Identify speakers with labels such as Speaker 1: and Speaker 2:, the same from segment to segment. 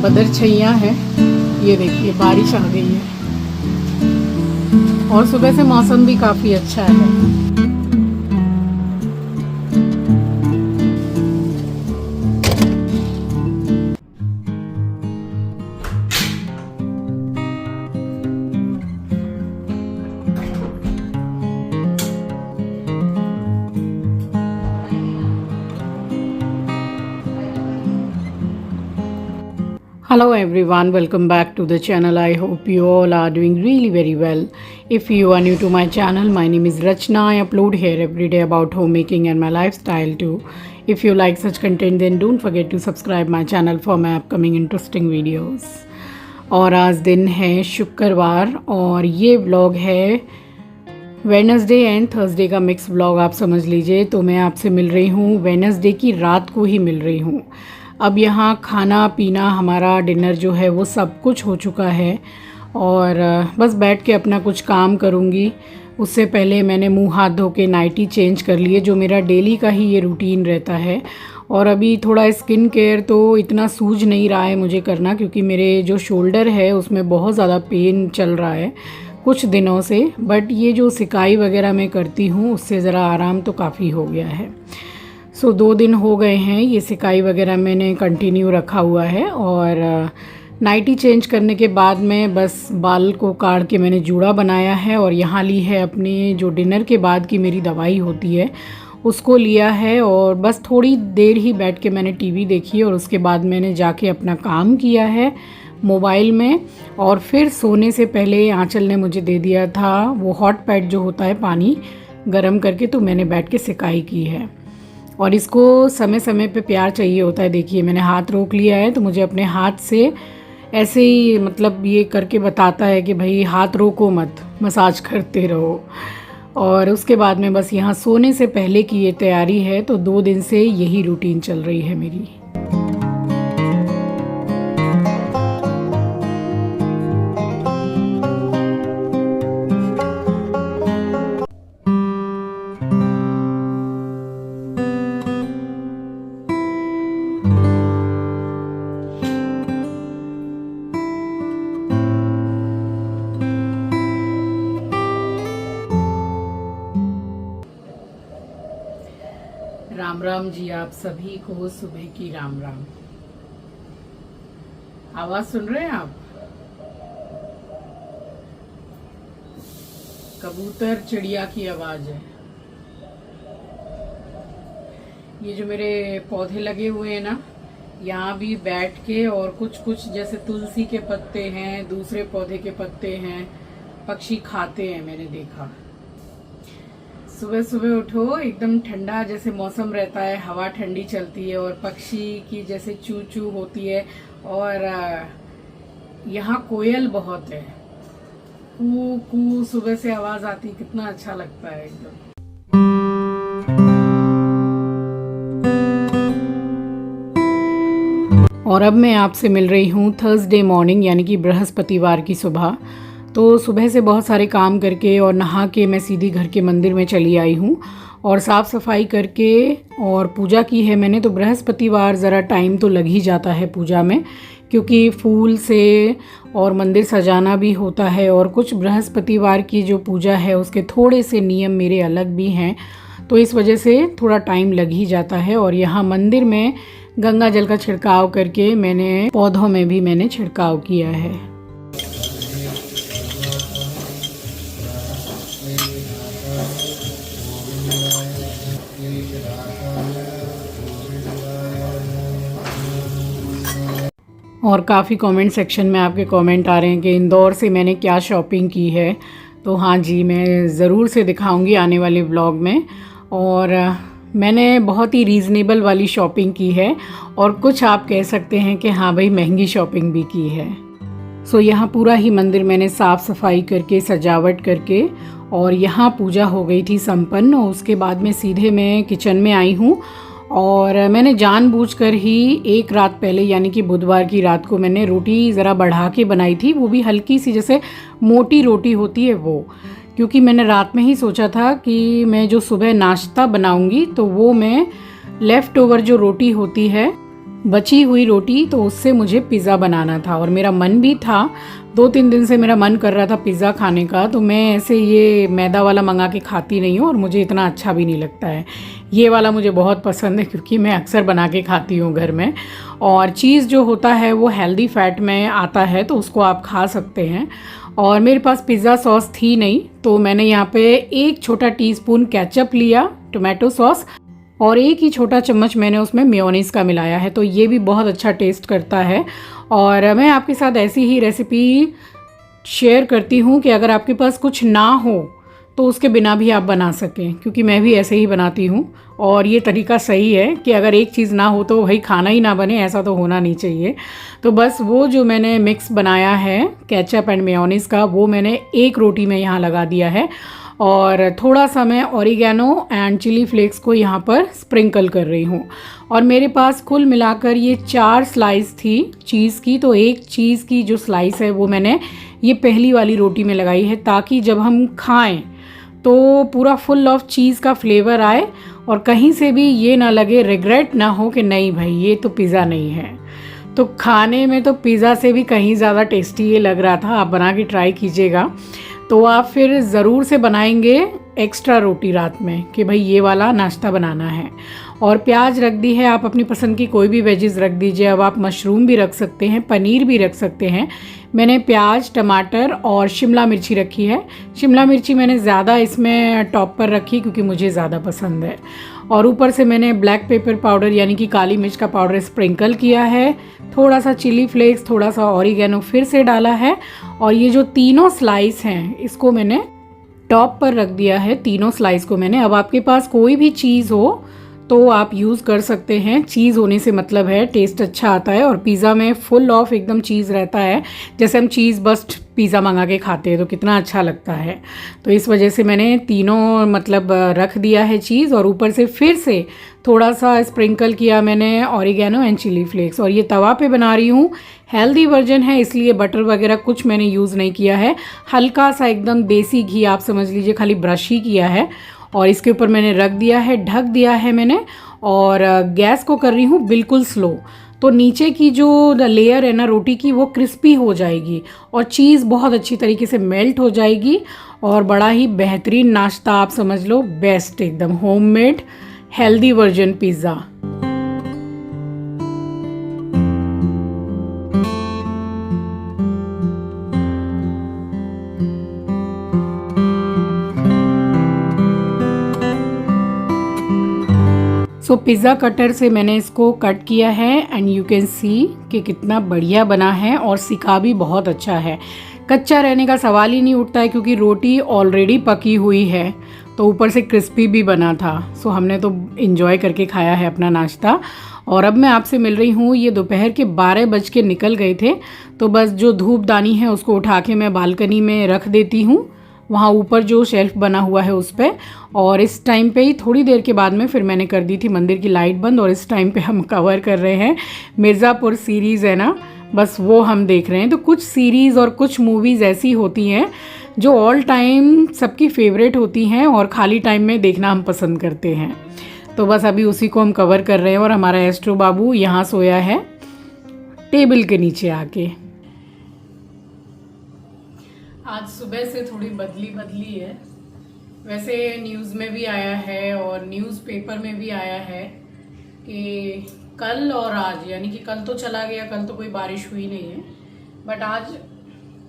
Speaker 1: बदरछैया है। ये देखिए बारिश आ गई है और सुबह से मौसम भी काफ़ी अच्छा है। Hello everyone, welcome back to the channel. I hope you all are doing really very well. If you are new to my channel, my name is Rachna. I upload here every day about homemaking and my lifestyle too. If you like such content, then don't forget to subscribe my channel for my upcoming interesting videos. और आज दिन है शुक्रवार और ये vlog है Wednesday and Thursday का mix vlog आप समझ लीजिए। तो मैं आपसे मिल रही हूँ वेडनेसडे की रात को ही मिल रही हूँ। अब यहाँ खाना पीना हमारा डिनर जो है वो सब कुछ हो चुका है और बस बैठ के अपना कुछ काम करूँगी। उससे पहले मैंने मुंह हाथ धो के नाइटी चेंज कर लिए, जो मेरा डेली का ही ये रूटीन रहता है। और अभी थोड़ा स्किन केयर तो इतना सूझ नहीं रहा है मुझे करना, क्योंकि मेरे जो शोल्डर है उसमें बहुत ज़्यादा पेन चल रहा है कुछ दिनों से। बट ये जो सिकाई वगैरह मैं करती हूँ उससे ज़रा आराम तो काफ़ी हो गया है। 2 दिन हो गए हैं ये सिकाई वगैरह मैंने कंटिन्यू रखा हुआ है। और नाइटी चेंज करने के बाद में बस बाल को काट के मैंने जूड़ा बनाया है और यहाँ ली है अपने जो डिनर के बाद की मेरी दवाई होती है उसको लिया है। और बस थोड़ी देर ही बैठ के मैंने टीवी देखी और उसके बाद मैंने जाके अपना काम किया है मोबाइल में। और फिर सोने से पहले आंचल ने मुझे दे दिया था वो हॉट पैड जो होता है पानी गर्म करके, तो मैंने बैठ के सिकाई की है। और इसको समय समय पे प्यार चाहिए होता है। देखिए मैंने हाथ रोक लिया है तो मुझे अपने हाथ से ऐसे ही मतलब ये करके बताता है कि भाई हाथ रोको मत, मसाज करते रहो। और उसके बाद में बस यहाँ सोने से पहले की ये तैयारी है। तो 2 दिन से यही रूटीन चल रही है मेरी। राम राम जी, आप सभी को सुबह की राम राम। आवाज सुन रहे हैं आप? कबूतर चिड़िया की आवाज है। ये जो मेरे पौधे लगे हुए हैं ना, यहाँ भी बैठ के और कुछ जैसे तुलसी के पत्ते हैं, दूसरे पौधे के पत्ते हैं, पक्षी खाते हैं मैंने देखा। सुबह सुबह उठो, एकदम ठंडा जैसे मौसम रहता है, हवा ठंडी चलती है और पक्षी की जैसे चू चू होती है। और यहाँ कोयल बहुत है, कू कू सुबह से आवाज आती, कितना अच्छा लगता है एकदम। और अब मैं आपसे मिल रही हूँ थर्सडे मॉर्निंग यानी कि बृहस्पतिवार की सुबह। तो सुबह से बहुत सारे काम करके और नहा के मैं सीधी घर के मंदिर में चली आई हूँ और साफ़ सफाई करके और पूजा की है मैंने। तो बृहस्पतिवार ज़रा टाइम तो लग ही जाता है पूजा में, क्योंकि फूल से और मंदिर सजाना भी होता है। और कुछ बृहस्पतिवार की जो पूजा है उसके थोड़े से नियम मेरे अलग भी हैं, तो इस वजह से थोड़ा टाइम लग ही जाता है। और यहाँ मंदिर में गंगा जल का छिड़काव करके मैंने पौधों में भी मैंने छिड़काव किया है। और काफ़ी कमेंट सेक्शन में आपके कमेंट आ रहे हैं कि इंदौर से मैंने क्या शॉपिंग की है। तो हाँ जी, मैं ज़रूर से दिखाऊंगी आने वाले व्लॉग में। और मैंने बहुत ही रीज़नेबल वाली शॉपिंग की है और कुछ आप कह सकते हैं कि हाँ भाई महंगी शॉपिंग भी की है। यहाँ पूरा ही मंदिर मैंने साफ़ सफाई करके सजावट करके और यहाँ पूजा हो गई थी संपन्न। और उसके बाद में सीधे मैं किचन में आई हूँ और मैंने जानबूझकर ही एक रात पहले यानी कि बुधवार की रात को मैंने रोटी ज़रा बढ़ा के बनाई थी, वो भी हल्की सी जैसे मोटी रोटी होती है वो, क्योंकि मैंने रात में ही सोचा था कि मैं जो सुबह नाश्ता बनाऊंगी तो वो मैं लेफ़्ट ओवर जो रोटी होती है बची हुई रोटी, तो उससे मुझे पिज़्ज़ा बनाना था और मेरा मन भी था, 2-3 दिन से मेरा मन कर रहा था पिज़्ज़ा खाने का। तो मैं ऐसे ये मैदा वाला मंगा के खाती नहीं हूँ और मुझे इतना अच्छा भी नहीं लगता है। ये वाला मुझे बहुत पसंद है क्योंकि मैं अक्सर बना के खाती हूँ घर में। और चीज़ जो होता है वो हेल्दी फैट में आता है, तो उसको आप खा सकते हैं। और मेरे पास पिज़्ज़ा सॉस थी नहीं, तो मैंने यहाँ पे 1 छोटा टीस्पून केचप लिया, टोमेटो सॉस, और 1 ही छोटा चम्मच मैंने उसमें मेयोनीज़ का मिलाया है। तो ये भी बहुत अच्छा टेस्ट करता है। और मैं आपके साथ ऐसी ही रेसिपी शेयर करती हूँ कि अगर आपके पास कुछ ना हो तो उसके बिना भी आप बना सकें, क्योंकि मैं भी ऐसे ही बनाती हूँ। और ये तरीका सही है कि अगर एक चीज़ ना हो तो भाई खाना ही ना बने, ऐसा तो होना नहीं चाहिए। तो बस वो जो मैंने मिक्स बनाया है केचप एंड मेयोनीज़ का, वो मैंने 1 रोटी में यहाँ लगा दिया है। और थोड़ा सा मैं ऑरिगेनो एंड चिली फ्लेक्स को यहाँ पर स्प्रिंकल कर रही हूँ। और मेरे पास कुल मिलाकर ये 4 स्लाइस थी चीज़ की, तो एक चीज़ की जो स्लाइस है वो मैंने ये पहली वाली रोटी में लगाई है, ताकि जब हम खाएं तो पूरा फुल ऑफ चीज़ का फ्लेवर आए और कहीं से भी ये ना लगे, रिग्रेट ना हो कि नहीं भाई ये तो पिज़्ज़ा नहीं है। तो खाने में तो पिज़्ज़ा से भी कहीं ज़्यादा टेस्टी ये लग रहा था। आप बना के ट्राई कीजिएगा। तो आप फिर ज़रूर से बनाएंगे एक्स्ट्रा रोटी रात में कि भाई ये वाला नाश्ता बनाना है। और प्याज रख दी है, आप अपनी पसंद की कोई भी वेजेस रख दीजिए। अब आप मशरूम भी रख सकते हैं, पनीर भी रख सकते हैं। मैंने प्याज, टमाटर और शिमला मिर्ची रखी है। शिमला मिर्ची मैंने ज़्यादा इसमें टॉप पर रखी क्योंकि मुझे ज़्यादा पसंद है। और ऊपर से मैंने ब्लैक पेपर पाउडर यानी कि काली मिर्च का पाउडर स्प्रिंकल किया है। थोड़ा सा चिली फ्लेक्स, थोड़ा सा ऑरिगेनो फिर से डाला है। और ये जो तीनों स्लाइस हैं इसको मैंने टॉप पर रख दिया है, तीनों स्लाइस को मैंने। अब आपके पास कोई भी चीज़ हो तो आप यूज़ कर सकते हैं। चीज़ होने से मतलब है टेस्ट अच्छा आता है। और पिज़्ज़ा में फुल ऑफ एकदम चीज़ रहता है, जैसे हम चीज़ बस्ट पिज़्ज़ा मंगा के खाते हैं तो कितना अच्छा लगता है। तो इस वजह से मैंने तीनों मतलब रख दिया है चीज़। और ऊपर से फिर से थोड़ा सा स्प्रिंकल किया मैंने ऑरिगेनो एंड चिली फ्लेक्स। और ये तवा पे बना रही हूँ, हेल्दी वर्जन है इसलिए बटर वगैरह कुछ मैंने यूज़ नहीं किया है। हल्का सा एकदम देसी घी आप समझ लीजिए, खाली ब्रश ही किया है। और इसके ऊपर मैंने रख दिया है, ढक दिया है मैंने। और गैस को कर रही हूँ बिल्कुल स्लो, तो नीचे की जो लेयर है ना रोटी की वो क्रिस्पी हो जाएगी और चीज़ बहुत अच्छी तरीके से मेल्ट हो जाएगी। और बड़ा ही बेहतरीन नाश्ता आप समझ लो, बेस्ट एकदम होममेड हेल्दी वर्जन पिज़्ज़ा। सो पिज़्ज़ा कटर से मैंने इसको कट किया है एंड यू कैन सी कि कितना बढ़िया बना है और सिका भी बहुत अच्छा है। कच्चा रहने का सवाल ही नहीं उठता है क्योंकि रोटी ऑलरेडी पकी हुई है, तो ऊपर से क्रिस्पी भी बना था। सो हमने तो इन्जॉय करके खाया है अपना नाश्ता। और अब मैं आपसे मिल रही हूँ, ये दोपहर के 12 बज के निकल गए थे, तो बस जो धूपदानी है उसको उठा के मैं बालकनी में रख देती हूँ, वहाँ ऊपर जो शेल्फ बना हुआ है उस पर। और इस टाइम पे ही थोड़ी देर के बाद में फिर मैंने कर दी थी मंदिर की लाइट बंद। और इस टाइम पे हम कवर कर रहे हैं मिर्ज़ापुर सीरीज़ है ना, बस वो हम देख रहे हैं। तो कुछ सीरीज़ और कुछ मूवीज़ ऐसी होती हैं जो ऑल टाइम सबकी फेवरेट होती हैं और खाली टाइम में देखना हम पसंद करते हैं। तो बस अभी उसी को हम कवर कर रहे हैं। और हमारा एस्ट्रो बाबू यहाँ सोया है टेबल के नीचे आके। आज सुबह से थोड़ी बदली है। वैसे न्यूज़ में भी आया है और न्यूज़पेपर में भी आया है कि कल और आज, यानी कि कल तो चला गया, कल तो कोई बारिश हुई नहीं है, बट आज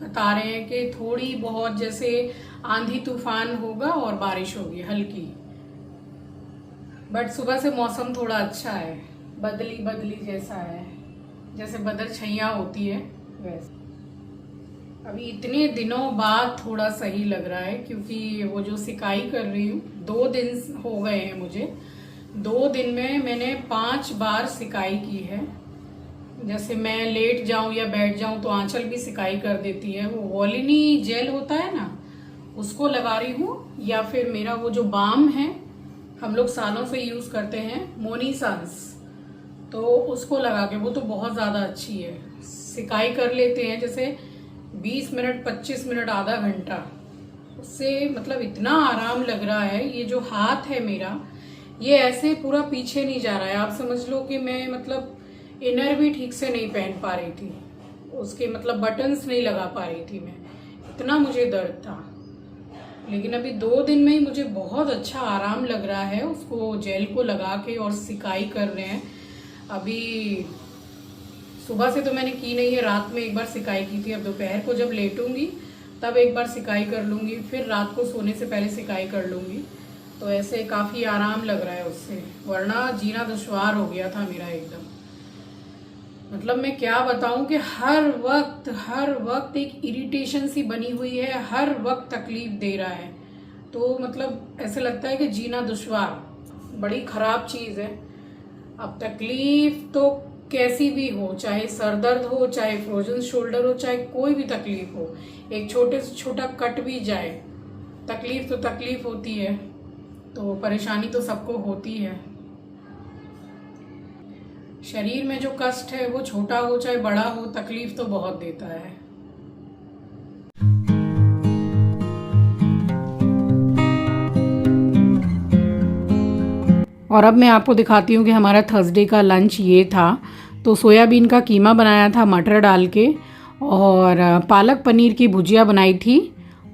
Speaker 1: बता रहे हैं कि थोड़ी बहुत जैसे आंधी तूफान होगा और बारिश होगी हल्की। बट सुबह से मौसम थोड़ा अच्छा है, बदली जैसा है, जैसे बदल छैया होती है वैसे। अभी इतने दिनों बाद थोड़ा सही लग रहा है क्योंकि वो जो सिकाई कर रही हूँ, 2 दिन हो गए हैं मुझे। 2 दिन में मैंने 5 बार सिकाई की है। जैसे मैं लेट जाऊं या बैठ जाऊं तो आंचल भी सिकाई कर देती है। वो वॉलिनी जेल होता है ना, उसको लगा रही हूँ, या फिर मेरा वो जो बाम है हम लोग सालों से यूज करते हैं मोनीसांस, तो उसको लगा के, वो तो बहुत ज्यादा अच्छी है। सिकाई कर लेते हैं जैसे 20 मिनट 25 मिनट आधा घंटा, उससे मतलब इतना आराम लग रहा है। ये जो हाथ है मेरा, ये ऐसे पूरा पीछे नहीं जा रहा है। आप समझ लो कि मैं मतलब इनर भी ठीक से नहीं पहन पा रही थी, उसके मतलब बटन्स नहीं लगा पा रही थी मैं, इतना मुझे दर्द था। लेकिन अभी 2 दिन में ही मुझे बहुत अच्छा आराम लग रहा है। उसको जेल को लगा के और सिकाई कर रहे हैं। अभी सुबह से तो मैंने की नहीं है, रात में एक बार सिकाई की थी। अब दोपहर को जब लेटूंगी तब एक बार सिकाई कर लूँगी, फिर रात को सोने से पहले सिकाई कर लूँगी। तो ऐसे काफ़ी आराम लग रहा है उससे, वरना जीना दुश्वार हो गया था मेरा एकदम। मतलब मैं क्या बताऊं कि हर वक्त एक इरिटेशन सी बनी हुई है, हर वक्त तकलीफ दे रहा है। तो मतलब ऐसे लगता है कि जीना दुश्वार, बड़ी ख़राब चीज़ है। अब तकलीफ तो कैसी भी हो, चाहे सर दर्द हो, चाहे फ्रोजन शोल्डर हो, चाहे कोई भी तकलीफ हो, एक छोटे से छोटा कट भी जाए, तकलीफ तो तकलीफ होती है। तो परेशानी तो सबको होती है। शरीर में जो कष्ट है वो छोटा हो चाहे बड़ा हो, तकलीफ तो बहुत देता है। और अब मैं आपको दिखाती हूँ कि हमारा थर्सडे का लंच ये था। तो सोयाबीन का कीमा बनाया था मटर डाल के, और पालक पनीर की भुजिया बनाई थी,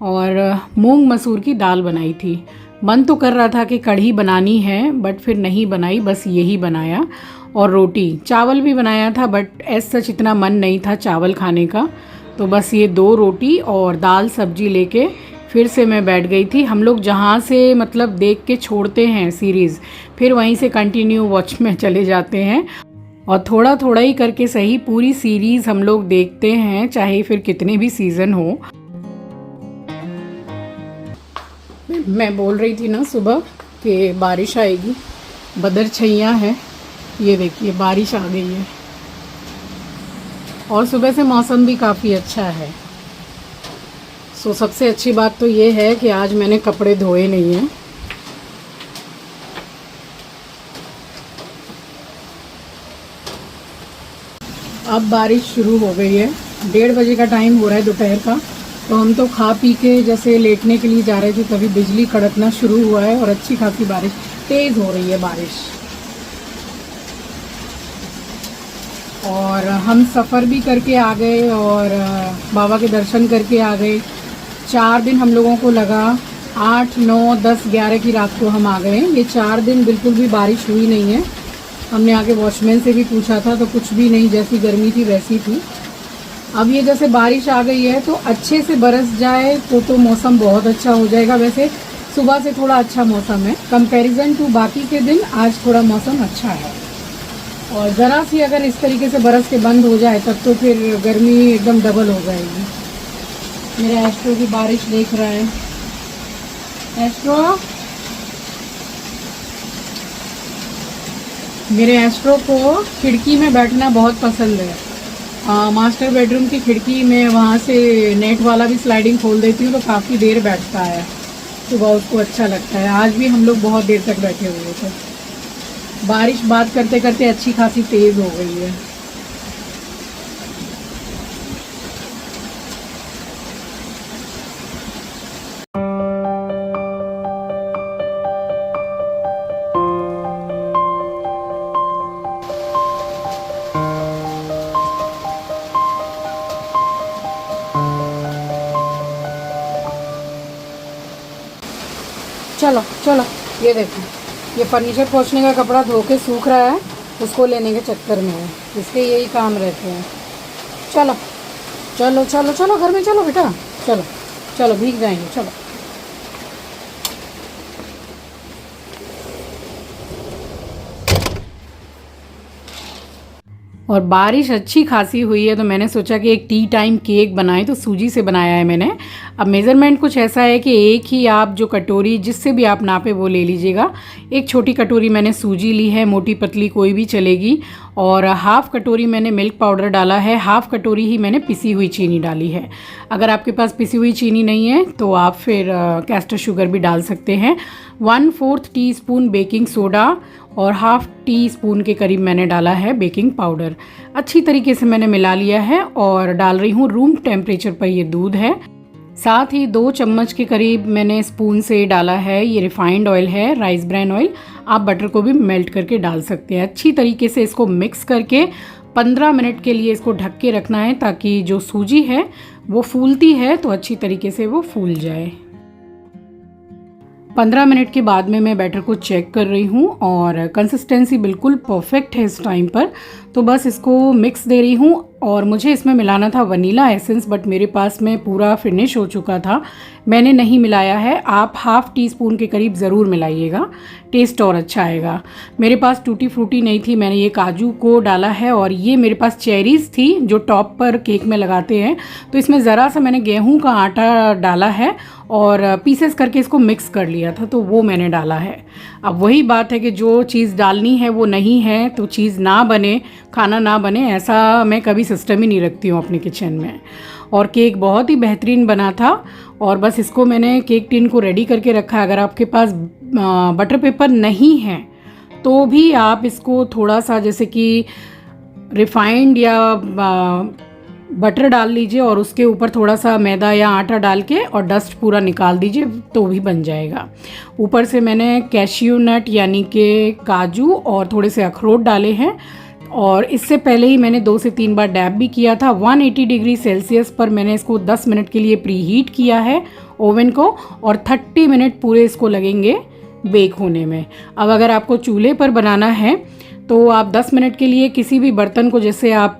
Speaker 1: और मूंग मसूर की दाल बनाई थी। मन तो कर रहा था कि कढ़ी बनानी है, बट फिर नहीं बनाई, बस यही बनाया। और रोटी चावल भी बनाया था, बट एज सच इतना मन नहीं था चावल खाने का। तो बस ये 2 रोटी और दाल सब्जी लेके फिर से मैं बैठ गई थी। हम लोग जहाँ से मतलब देख के छोड़ते हैं सीरीज़, फिर वहीं से कंटिन्यू वॉच में चले जाते हैं, और थोड़ा थोड़ा ही करके सही पूरी सीरीज़ हम लोग देखते हैं, चाहे फिर कितने भी सीज़न हो। मैं बोल रही थी ना सुबह कि बारिश आएगी, बदर छैया है, ये देखिए बारिश आ गई है। और सुबह से मौसम भी काफ़ी अच्छा है। सो सबसे अच्छी बात तो ये है कि आज मैंने कपड़े धोए नहीं हैं। अब बारिश शुरू हो गई है, 1:30 बजे का टाइम हो रहा है दोपहर का। तो हम तो खा पी के जैसे लेटने के लिए जा रहे थे, तभी बिजली कड़कना शुरू हुआ है और अच्छी खासी बारिश, तेज़ हो रही है बारिश। और हम सफ़र भी करके आ गए और बाबा के दर्शन करके आ गए। 4 दिन हम लोगों को लगा, 8, 9, 10, 11 की रात को हम आ गए। ये 4 दिन बिल्कुल भी बारिश हुई नहीं है। हमने आगे वॉचमैन से भी पूछा था तो कुछ भी नहीं, जैसी गर्मी थी वैसी थी। अब ये जैसे बारिश आ गई है तो अच्छे से बरस जाए तो मौसम बहुत अच्छा हो जाएगा। वैसे सुबह से थोड़ा अच्छा मौसम है, कंपैरिजन टू बाकी के दिन आज थोड़ा मौसम अच्छा है। और ज़रा सी अगर इस तरीके से बरस के बंद हो जाए तब तो फिर गर्मी एकदम डबल हो जाएगी। मेरा एस्ट्रो की बारिश देख रहा है। एस्ट्रो, मेरे एस्ट्रो को खिड़की में बैठना बहुत पसंद है। मास्टर बेडरूम की खिड़की में, वहाँ से नेट वाला भी स्लाइडिंग खोल देती हूँ तो काफ़ी देर बैठता है। सुबह उसको अच्छा लगता है। आज भी हम लोग बहुत देर तक बैठे हुए थे। बारिश बात करते करते अच्छी खासी तेज़ हो गई है। चलो चलो, ये देखो, ये फर्नीचर पोंछने का कपड़ा धो के सूख रहा है, उसको लेने के चक्कर में है। इसके यही काम रहते हैं। चलो चलो चलो चलो, घर में चलो बेटा, चलो चलो, भीग जाएंगे, चलो। और बारिश अच्छी खासी हुई है तो मैंने सोचा कि एक टी टाइम केक बनाएं। तो सूजी से बनाया है मैंने। अब मेज़रमेंट कुछ ऐसा है कि एक ही आप जो कटोरी जिससे भी आप नापे वो ले लीजिएगा। एक छोटी कटोरी मैंने सूजी ली है, मोटी पतली कोई भी चलेगी, और हाफ़ कटोरी मैंने मिल्क पाउडर डाला है, हाफ़ कटोरी ही मैंने पिसी हुई चीनी डाली है। अगर आपके पास पिसी हुई चीनी नहीं है तो आप फिर कैस्टर शुगर भी डाल सकते हैं। 1/4 टीस्पून बेकिंग सोडा और हाफ़ टी स्पून के करीब मैंने डाला है बेकिंग पाउडर। अच्छी तरीके से मैंने मिला लिया है और डाल रही हूँ रूम टेम्परेचर पर ये दूध है। साथ ही 2 चम्मच के करीब मैंने स्पून से डाला है, ये रिफाइंड ऑयल है, राइस ब्रान ऑयल। आप बटर को भी मेल्ट करके डाल सकते हैं। अच्छी तरीके से इसको मिक्स करके 15 मिनट के लिए इसको ढक के रखना है ताकि जो सूजी है वो फूलती है तो अच्छी तरीके से वो फूल जाए। 15 मिनट के बाद में मैं बैटर को चेक कर रही हूँ और कंसिस्टेंसी बिल्कुल परफेक्ट है इस टाइम पर। तो बस इसको मिक्स दे रही हूँ और मुझे इसमें मिलाना था वनीला एसेंस, बट मेरे पास में पूरा फिनिश हो चुका था, मैंने नहीं मिलाया है। आप हाफ़ टी स्पून के करीब ज़रूर मिलाइएगा, टेस्ट और अच्छा आएगा। मेरे पास टूटी फ्रूटी नहीं थी, मैंने ये काजू को डाला है और ये मेरे पास चेरीज़ थी जो टॉप पर केक में लगाते हैं। तो इसमें ज़रा सा मैंने गेहूं का आटा डाला है और पीसेस करके इसको मिक्स कर लिया था, तो वो मैंने डाला है। अब वही बात है कि जो चीज़ डालनी है वो नहीं है तो चीज़ ना बने, खाना ना बने, ऐसा मैं कभी सिस्टम ही नहीं रखती हूँ अपने किचन में। और केक बहुत ही बेहतरीन बना था और बस इसको मैंने केक टिन को रेडी करके रखा है। अगर आपके पास बटर पेपर नहीं है तो भी आप इसको थोड़ा सा जैसे कि रिफाइंड या बटर डाल लीजिए और उसके ऊपर थोड़ा सा मैदा या आटा डाल के और डस्ट पूरा निकाल दीजिए तो भी बन जाएगा। ऊपर से मैंने कैश्यू नट यानी कि काजू और थोड़े से अखरोट डाले हैं और इससे पहले ही मैंने 2 से 3 बार डैब भी किया था। 180 डिग्री सेल्सियस पर मैंने इसको 10 मिनट के लिए प्री हीट किया है ओवन को और 30 मिनट पूरे इसको लगेंगे बेक होने में। अब अगर आपको चूल्हे पर बनाना है तो आप 10 मिनट के लिए किसी भी बर्तन को जैसे आप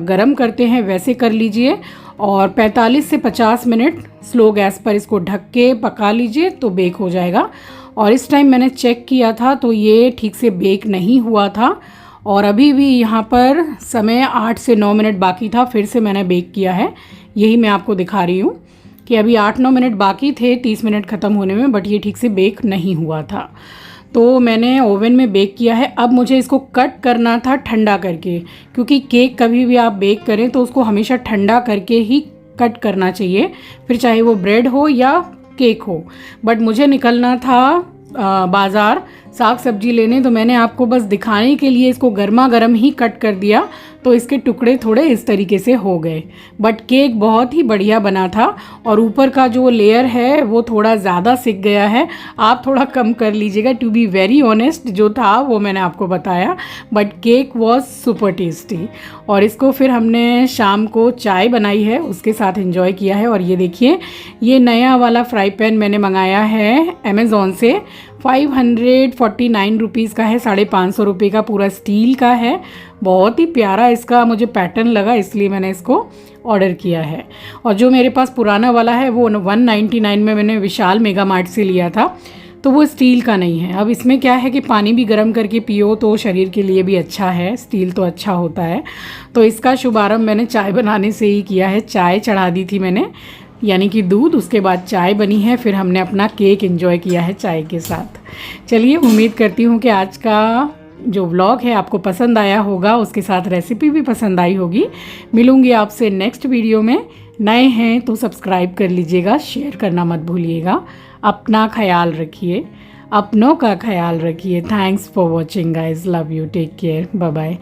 Speaker 1: गरम करते हैं वैसे कर लीजिए और 45 से 50 मिनट स्लो गैस पर इसको ढक के पका लीजिए तो बेक हो जाएगा। और इस टाइम मैंने चेक किया था तो ये ठीक से बेक नहीं हुआ था और अभी भी यहाँ पर समय 8 से 9 मिनट बाकी था, फिर से मैंने बेक किया है। यही मैं आपको दिखा रही हूँ कि अभी 8-9 मिनट बाकी थे 30 मिनट ख़त्म होने में, बट ये ठीक से बेक नहीं हुआ था। तो मैंने ओवन में बेक किया है। अब मुझे इसको कट करना था ठंडा करके, क्योंकि केक कभी भी आप बेक करें तो उसको हमेशा ठंडा करके ही कट करना चाहिए, फिर चाहे वो ब्रेड हो या केक हो। बट मुझे निकलना था बाज़ार साग सब्जी लेने, तो मैंने आपको बस दिखाने के लिए इसको गर्मा गर्म ही कट कर दिया तो इसके टुकड़े थोड़े इस तरीके से हो गए। बट केक बहुत ही बढ़िया बना था और ऊपर का जो लेयर है वो थोड़ा ज़्यादा सिक गया है, आप थोड़ा कम कर लीजिएगा। टू बी वेरी ऑनेस्ट जो था वो मैंने आपको बताया, but cake was super tasty. और इसको फिर हमने शाम को चाय बनाई है उसके साथ एंजॉय किया है। और ये देखिए ये नया वाला फ्राई पैन मैंने मंगाया है अमेज़ॉन से, 549 रुपीज़ का है, 550 रुपये का, पूरा स्टील का है। बहुत ही प्यारा इसका मुझे पैटर्न लगा इसलिए मैंने इसको ऑर्डर किया है। और जो मेरे पास पुराना वाला है वो 199 में मैंने विशाल मेगा मार्ट से लिया था, तो वो स्टील का नहीं है। अब इसमें क्या है कि पानी भी गर्म करके पियो तो शरीर के लिए भी अच्छा है, स्टील तो अच्छा होता है। तो इसका शुभारंभ मैंने चाय बनाने से ही किया है। चाय चढ़ा दी थी मैंने, यानी कि दूध, उसके बाद चाय बनी है, फिर हमने अपना केक एंजॉय किया है चाय के साथ। चलिए उम्मीद करती हूँ कि आज का जो व्लॉग है आपको पसंद आया होगा, उसके साथ रेसिपी भी पसंद आई होगी। मिलूँगी आपसे नेक्स्ट वीडियो में। नए हैं तो सब्सक्राइब कर लीजिएगा, शेयर करना मत भूलिएगा। अपना ख्याल रखिए, अपनों का ख्याल रखिए। Thanks for watching guys, love you, take care, bye bye.